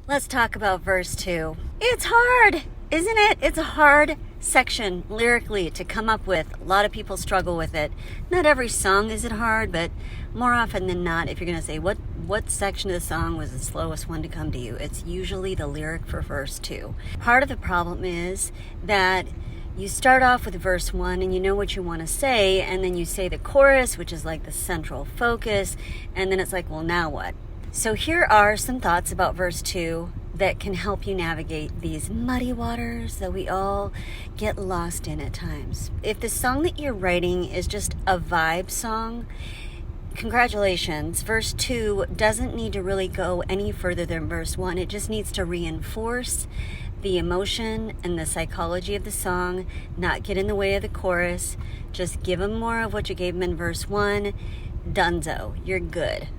Let's talk about verse 2. It's hard, isn't it? It's a hard section lyrically to come up with. A lot of people struggle with it. Not every song is it hard, but more often than not, if you're going to say what section of the song was the slowest one to come to you, it's usually the lyric for verse 2. Part of the problem is that you start off with verse 1 and you know what you want to say, and then you say the chorus, which is like the central focus, and then it's like, well, now what? So here are some thoughts about verse 2 that can help you navigate these muddy waters that we all get lost in at times. If the song that you're writing is just a vibe song, congratulations. Verse 2 doesn't need to really go any further than verse 1. It just needs to reinforce the emotion and the psychology of the song, not get in the way of the chorus. Just give them more of what you gave them in verse 1. Dunzo, you're good.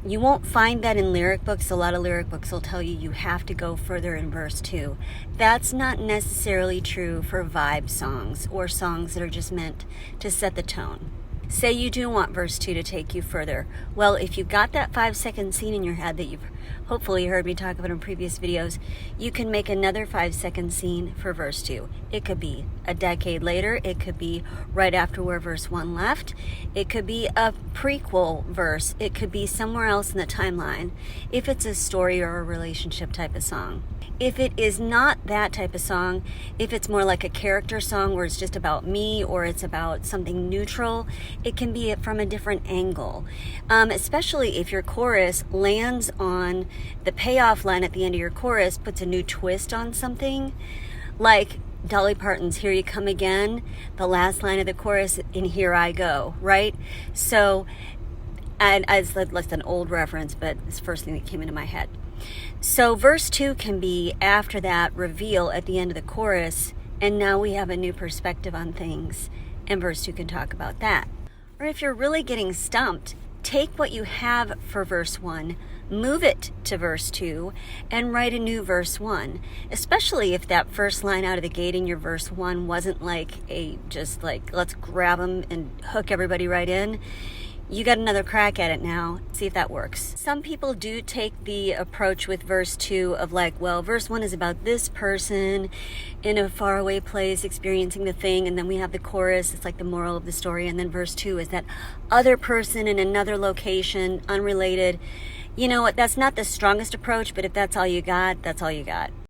You won't find that in lyric books. A lot of lyric books will tell you have to go further in verse 2. That's not necessarily true for vibe songs or songs that are just meant to set the tone. Say you do want verse 2 to take you further. Well, if you've got that 5-second scene in your head that you've hopefully heard me talk about in previous videos, you can make another 5-second scene for verse 2. It could be a decade later. It could be right after where verse 1 left. It could be a prequel verse. It could be somewhere else in the timeline if it's a story or a relationship type of song. If it is not that type of song, if it's more like a character song where it's just about me or it's about something neutral, it can be from a different angle. Especially if your chorus lands on the payoff line at the end of your chorus, puts a new twist on something, like Dolly Parton's Here You Come Again, the last line of the chorus in Here I Go, right? So, and it's like an old reference, but it's the first thing that came into my head. So verse 2 can be after that reveal at the end of the chorus, and now we have a new perspective on things, and verse 2 can talk about that. Or if you're really getting stumped, take what you have for verse 1, move it to verse 2, and write a new verse 1, especially if that first line out of the gate in your verse 1 wasn't like just like let's grab them and hook everybody right in. You got another crack at it now. See if that works. Some people do take the approach with verse 2 of like, well, verse 1 is about this person in a faraway place experiencing the thing, and then we have the chorus, it's like the moral of the story, and then verse 2 is that other person in another location, unrelated. You know what, that's not the strongest approach, but if that's all you got, that's all you got.